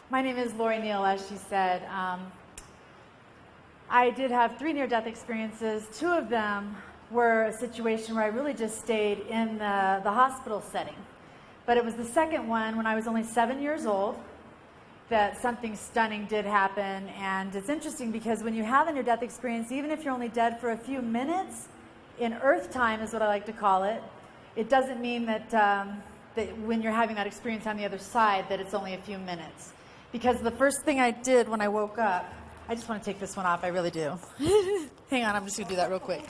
My name is Lorie Niel, as she said. I did have 3 near-death experiences. 2 of them were a situation where I really just stayed in the hospital setting. But it was the second one when I was only 7 years old that something stunning did happen. And it's interesting because when you have a near-death experience, even if you're only dead for a few minutes, in earth time is what I like to call it, it doesn't mean that, that when you're having that experience on the other side that it's only a few minutes. Because the first thing I did when I woke up, I just want to take this one off, I really do. Hang on, I'm just going to do that real quick.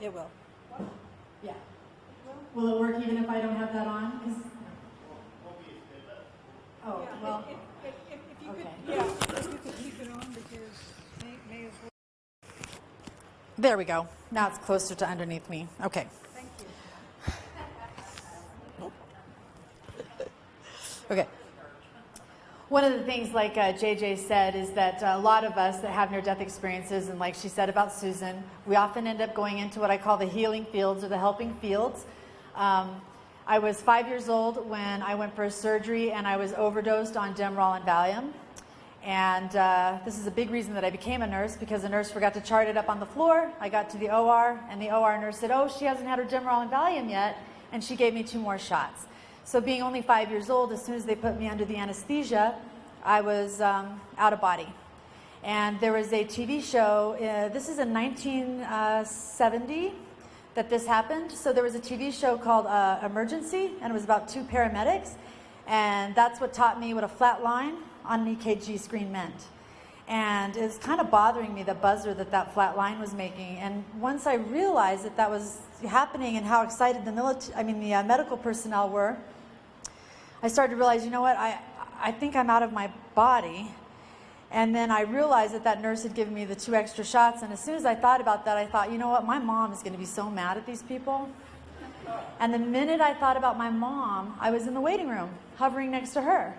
It will. Yeah. Will it work even if I don't have that on? Oh, well. If you okay. if you could keep it on because may as well. There we go. Now it's closer to underneath me. Okay. Thank you. Okay. One of the things, like JJ said, is that a lot of us that have near-death experiences, and like she said about Susan, we often end up going into what I call the healing fields or the helping fields. I was 5 years old when I went for a surgery and I was overdosed on Demerol and Valium. And this is a big reason that I became a nurse, because a nurse forgot to chart it up on the floor. I got to the OR and the OR nurse said, oh, she hasn't had her Demerol and Valium yet, and she gave me 2 more shots. So being only 5 years old, as soon as they put me under the anesthesia, I was out of body. And there was a TV show, this is in 1970 that this happened. So there was a TV show called Emergency, and it was about 2 paramedics. And that's what taught me what a flat line on an EKG screen meant. And it was kind of bothering me, the buzzer that flat line was making. And once I realized that that was happening and how excited the medical personnel were, I started to realize, you know what, I think I'm out of my body. And then I realized that nurse had given me the 2 extra shots. And as soon as I thought about that, I thought, you know what, my mom is going to be so mad at these people. And the minute I thought about my mom, I was in the waiting room, hovering next to her.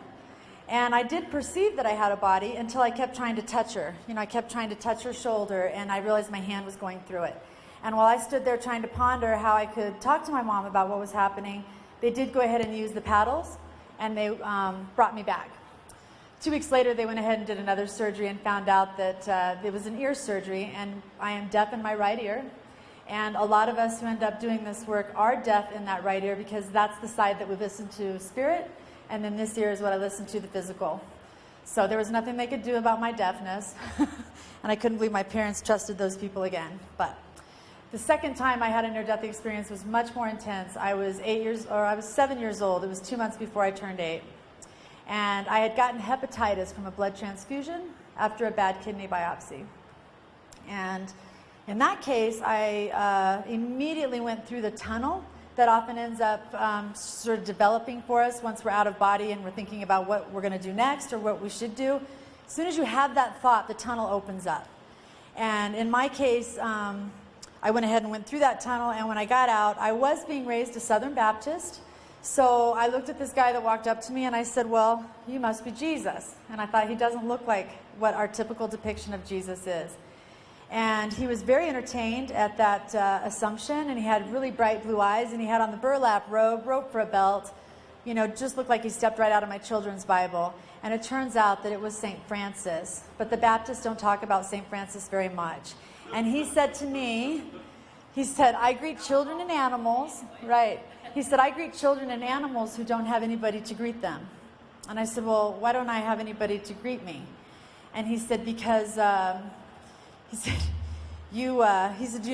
And I did perceive that I had a body until I kept trying to touch her. You know, I kept trying to touch her shoulder, and I realized my hand was going through it. And while I stood there trying to ponder how I could talk to my mom about what was happening, they did go ahead and use the paddles, and they brought me back. 2 weeks later, they went ahead and did another surgery and found out that it was an ear surgery, and I am deaf in my right ear. And a lot of us who end up doing this work are deaf in that right ear, because that's the side that we listen to spirit, and then this ear is what I listen to, the physical. So there was nothing they could do about my deafness, and I couldn't believe my parents trusted those people again. But the second time I had a near-death experience was much more intense. I was 7 years old. It was 2 months before I turned 8. And I had gotten hepatitis from a blood transfusion after a bad kidney biopsy. And in that case, I immediately went through the tunnel that often ends up sort of developing for us once we're out of body and we're thinking about what we're going to do next or what we should do. As soon as you have that thought, the tunnel opens up. And in my case, I went ahead and went through that tunnel, and when I got out, I was being raised a Southern Baptist. So I looked at this guy that walked up to me and I said, well, you must be Jesus. And I thought, he doesn't look like what our typical depiction of Jesus is. And he was very entertained at that assumption, and he had really bright blue eyes, and he had on the burlap rope for a belt. You know, just looked like he stepped right out of my children's Bible. And it turns out that it was St. Francis. But the Baptists don't talk about St. Francis very much. And he said to me, he said, I greet children and animals, right? He said, I greet children and animals who don't have anybody to greet them. And I said, well, why don't I have anybody to greet me? And he said, because, he said, do you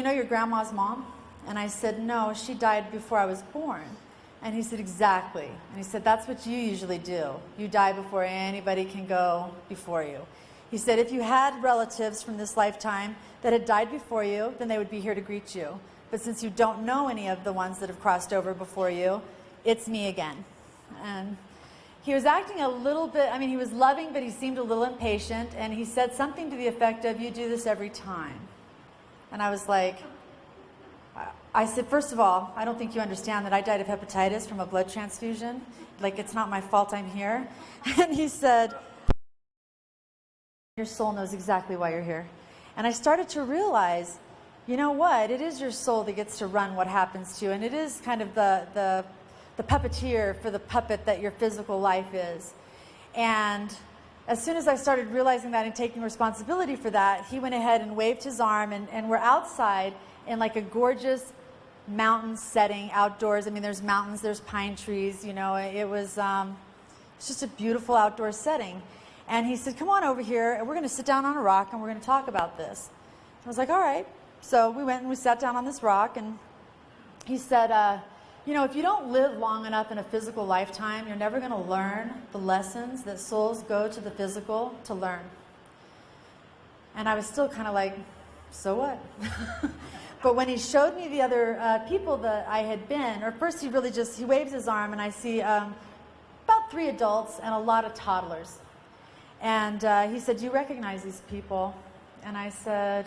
know your grandma's mom? And I said, no, she died before I was born. And he said, exactly. And he said, that's what you usually do. You die before anybody can go before you. He said, if you had relatives from this lifetime that had died before you, then they would be here to greet you. But since you don't know any of the ones that have crossed over before you, it's me again. And he was acting a little bit, I mean, he was loving, but he seemed a little impatient. And he said something to the effect of, you do this every time. And I was like, I said, first of all, I don't think you understand that I died of hepatitis from a blood transfusion. Like, it's not my fault I'm here. And he said, your soul knows exactly why you're here. And I started to realize, you know what, it is your soul that gets to run what happens to you. And it is kind of the the puppeteer for the puppet that your physical life is. And as soon as I started realizing that and taking responsibility for that, he went ahead and waved his arm, and we're outside in like a gorgeous mountain setting outdoors. I mean, there's mountains, there's pine trees, you know, it was just a beautiful outdoor setting. And he said, come on over here, and we're going to sit down on a rock, and we're going to talk about this. I was like, all right. So we went and we sat down on this rock, and he said, you know, if you don't live long enough in a physical lifetime, you're never going to learn the lessons that souls go to the physical to learn. And I was still kind of like, so what? But when he showed me the other people that I had been, or first he waves his arm, and I see about 3 adults and a lot of toddlers. And he said, do you recognize these people? And I said,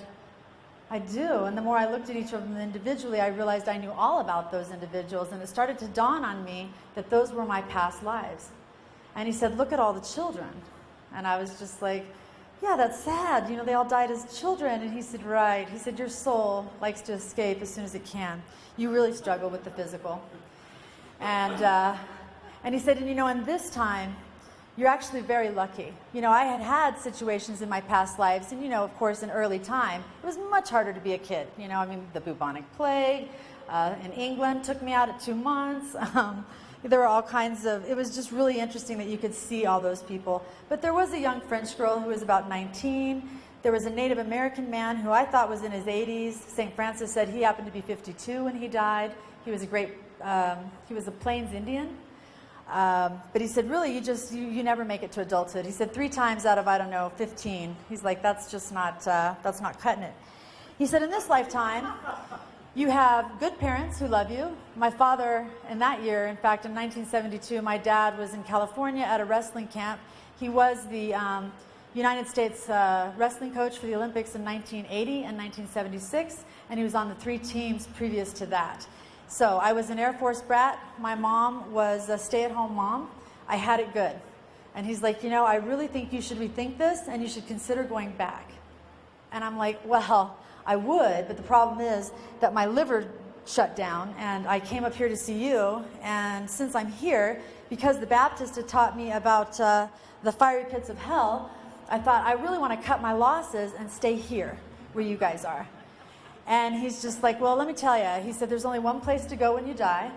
I do. And the more I looked at each of them individually, I realized I knew all about those individuals. And it started to dawn on me that those were my past lives. And he said, look at all the children. And I was just like, yeah, that's sad. You know, they all died as children. And he said, right. He said, your soul likes to escape as soon as it can. You really struggle with the physical. And he said, and you know, in this time, you're actually very lucky. You know, I had situations in my past lives, and you know, of course, in early time, it was much harder to be a kid. You know, I mean, the bubonic plague in England took me out at 2 months. There were all kinds of, it was just really interesting that you could see all those people. But there was a young French girl who was about 19. There was a Native American man who I thought was in his 80s. St. Francis said he happened to be 52 when he died. He was he was a Plains Indian. But he said, really, you never make it to adulthood. He said 3 times out of, I don't know, 15. He's like, that's not cutting it. He said, in this lifetime, you have good parents who love you. My father, in that year, in fact, in 1972, my dad was in California at a wrestling camp. He was the United States wrestling coach for the Olympics in 1980 and 1976, and he was on the 3 teams previous to that. So I was an Air Force brat. My mom was a stay-at-home mom. I had it good. And he's like, you know, I really think you should rethink this and you should consider going back. And I'm like, well, I would, but the problem is that my liver shut down and I came up here to see you. And since I'm here, because the Baptist had taught me about the fiery pits of hell, I thought I really want to cut my losses and stay here where you guys are. And he's just like, well, let me tell you. He said, there's only one place to go when you die.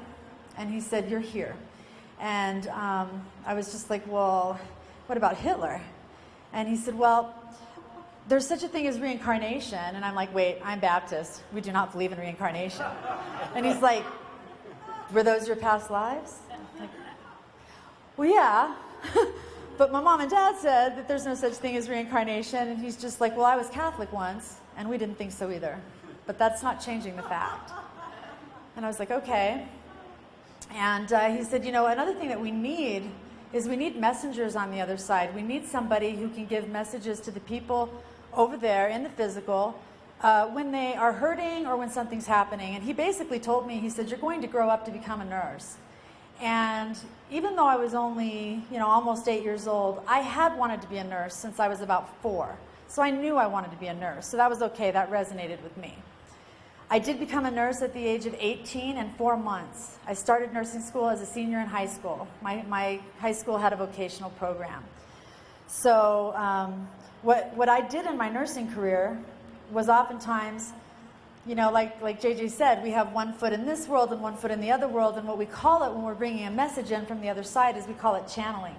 And he said, you're here. And I was just like, well, what about Hitler? And he said, well, there's such a thing as reincarnation. And I'm like, wait, I'm Baptist. We do not believe in reincarnation. And he's like, were those your past lives? Like, well, yeah. But my mom and dad said that there's no such thing as reincarnation. And he's just like, well, I was Catholic once, and we didn't think so either. But that's not changing the fact. And I was like, okay. And he said, you know, another thing that we need is we need messengers on the other side. We need somebody who can give messages to the people over there in the physical when they are hurting or when something's happening. And he basically told me, he said, you're going to grow up to become a nurse. And even though I was only, you know, almost 8 years old, I had wanted to be a nurse since I was about 4. So I knew I wanted to be a nurse. So that was okay. That resonated with me. I did become a nurse at the age of 18 and 4 months. I started nursing school as a senior in high school. My high school had a vocational program. So what I did in my nursing career was oftentimes, you know, like JJ said, we have one foot in this world and one foot in the other world, and what we call it when we're bringing a message in from the other side is we call it channeling.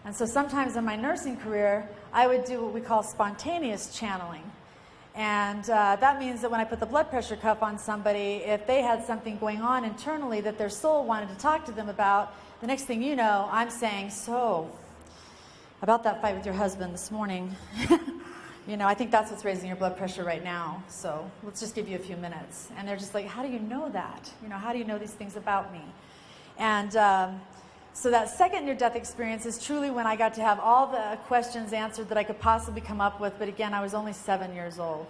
And so sometimes in my nursing career, I would do what we call spontaneous channeling. And that means that when I put the blood pressure cuff on somebody, if they had something going on internally that their soul wanted to talk to them about, the next thing you know, I'm saying, so, about that fight with your husband this morning, you know, I think that's what's raising your blood pressure right now, so let's just give you a few minutes. And they're just like, how do you know that? You know, how do you know these things about me? And so that second near-death experience is truly when I got to have all the questions answered that I could possibly come up with, but again, I was only 7 years old.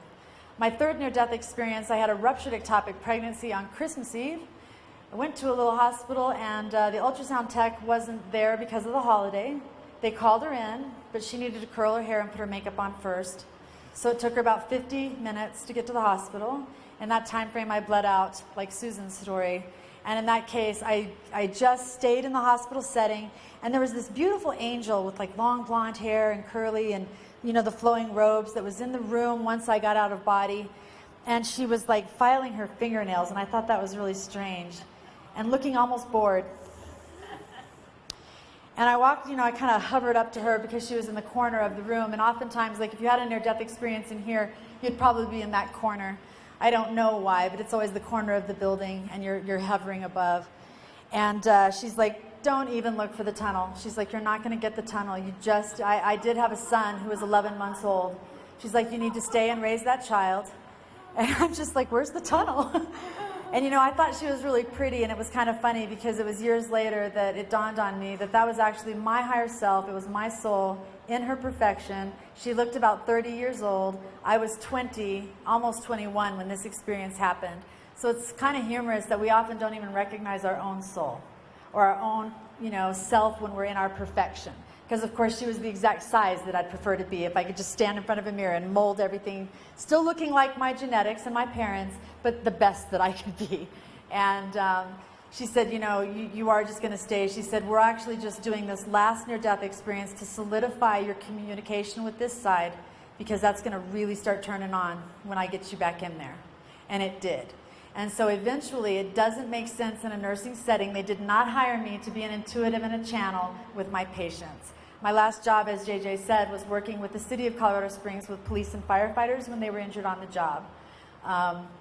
My third near-death experience, I had a ruptured ectopic pregnancy on Christmas Eve. I went to a little hospital, and the ultrasound tech wasn't there because of the holiday. They called her in, but she needed to curl her hair and put her makeup on first. So it took her about 50 minutes to get to the hospital. In that time frame, I bled out, like Susan's story. And in that case, I just stayed in the hospital setting, and there was this beautiful angel with like long blonde hair and curly and, you know, the flowing robes that was in the room once I got out of body. And she was like filing her fingernails, and I thought that was really strange and looking almost bored. And I walked, you know, I kind of hovered up to her because she was in the corner of the room. And oftentimes, like if you had a near-death experience in here, you'd probably be in that corner. I don't know why, but it's always the corner of the building, and you're hovering above. And she's like, don't even look for the tunnel. She's like, you're not going to get the tunnel. I did have a son who was 11 months old. She's like, you need to stay and raise that child. And I'm just like, where's the tunnel? And, you know, I thought she was really pretty, and it was kind of funny because it was years later that it dawned on me that that was actually my higher self. It was my soul in her perfection. She looked about 30 years old. I was 20, almost 21 when this experience happened. So it's kind of humorous that we often don't even recognize our own soul or our own, you know, self when we're in our perfection. Because, of course, she was the exact size that I'd prefer to be if I could just stand in front of a mirror and mold everything, still looking like my genetics and my parents, but the best that I could be. And she said, you know, you are just going to stay. She said, we're actually just doing this last near-death experience to solidify your communication with this side, because that's going to really start turning on when I get you back in there. And it did. And so eventually, it doesn't make sense in a nursing setting. They did not hire me to be an intuitive and a channel with my patients. My last job, as JJ said, was working with the city of Colorado Springs with police and firefighters when they were injured on the job.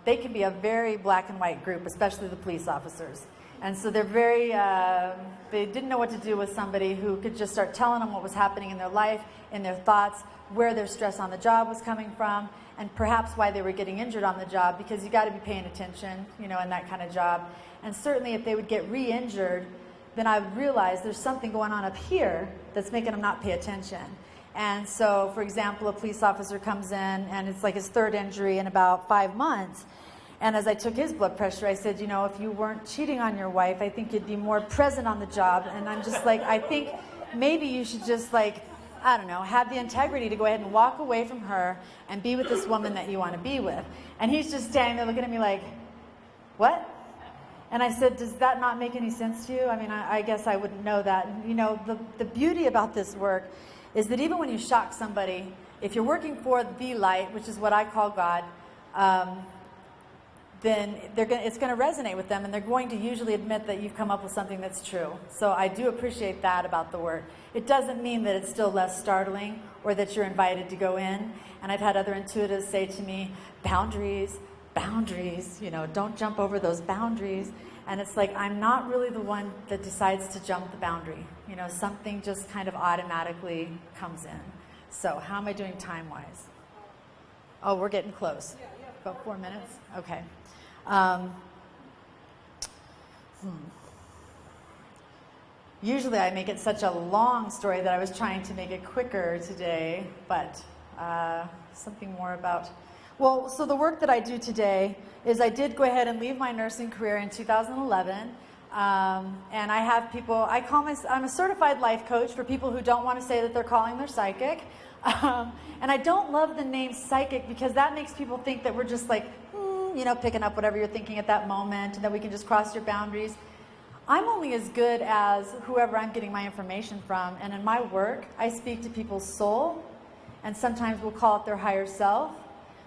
They can be a very black and white group, especially the police officers. And so they're very, they didn't know what to do with somebody who could just start telling them what was happening in their life, in their thoughts, where their stress on the job was coming from, and perhaps why they were getting injured on the job, because you got to be paying attention, you know, in that kind of job. And certainly if they would get re-injured, then I would realize there's something going on up here that's making them not pay attention. And so, for example, a police officer comes in, and it's like his third injury in about 5 months. And as I took his blood pressure, I said, you know, if you weren't cheating on your wife, I think you'd be more present on the job. And I'm just like, I think maybe you should just like, I don't know, have the integrity to go ahead and walk away from her and be with this woman that you want to be with. And he's just standing there looking at me like, what? And I said, does that not make any sense to you? I mean, I guess I wouldn't know that. And, you know, the beauty about this work is that even when you shock somebody, if you're working for the light, which is what I call God, then it's going to resonate with them, and they're going to usually admit that you've come up with something that's true. So I do appreciate that about the work. It doesn't mean that it's still less startling or that you're invited to go in. And I've had other intuitives say to me, boundaries, you know, don't jump over those boundaries. And it's like, I'm not really the one that decides to jump the boundary. You know, something just kind of automatically comes in. So how am I doing time-wise? Oh, we're getting close. About 4 minutes? Okay. Usually I make it such a long story that I was trying to make it quicker today, but something more about... Well, so the work that I do today is I did go ahead and leave my nursing career in 2011, and I have people, I'm a certified life coach for people who don't want to say that they're calling their psychic, and I don't love the name psychic because that makes people think that we're just like, you know, picking up whatever you're thinking at that moment, and that we can just cross your boundaries. I'm only as good as whoever I'm getting my information from, and in my work, I speak to people's soul, and sometimes we'll call it their higher self.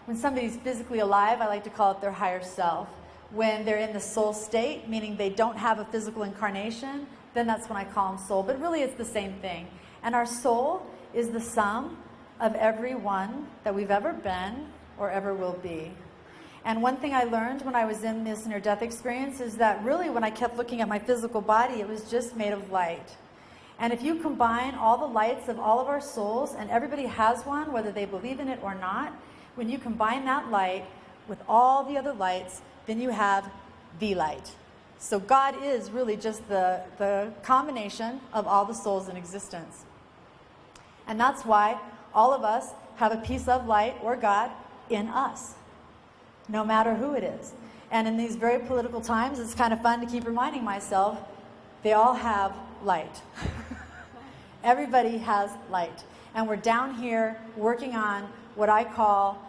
When somebody's physically alive, I like to call it their higher self. When they're in the soul state, meaning they don't have a physical incarnation, then that's when I call them soul. But really, it's the same thing. And our soul is the sum of every one that we've ever been or ever will be. And one thing I learned when I was in this near-death experience is that really when I kept looking at my physical body, it was just made of light. And if you combine all the lights of all of our souls, and everybody has one, whether they believe in it or not, when you combine that light with all the other lights, then you have the light. So God is really just the combination of all the souls in existence. And that's why all of us have a piece of light or God in us, no matter who it is. And in these very political times, it's kind of fun to keep reminding myself, they all have light. Everybody has light. And we're down here working on what I call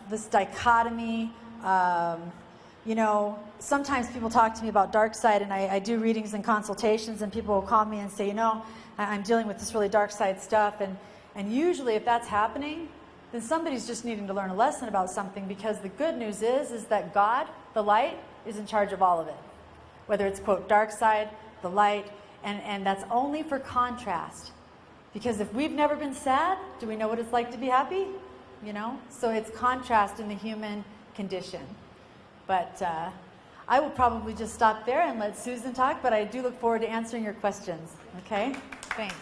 this dichotomy, you know, sometimes people talk to me about dark side, and I do readings and consultations, and people will call me and say, you know, I'm dealing with this really dark side stuff, and usually if that's happening, then somebody's just needing to learn a lesson about something, because the good news is that God, the light, is in charge of all of it. Whether it's, quote, dark side, the light, and that's only for contrast. Because if we've never been sad, do we know what it's like to be happy? You know? So it's contrast in the human condition. But I will probably just stop there and let Susan talk, but I do look forward to answering your questions. Okay? Thanks.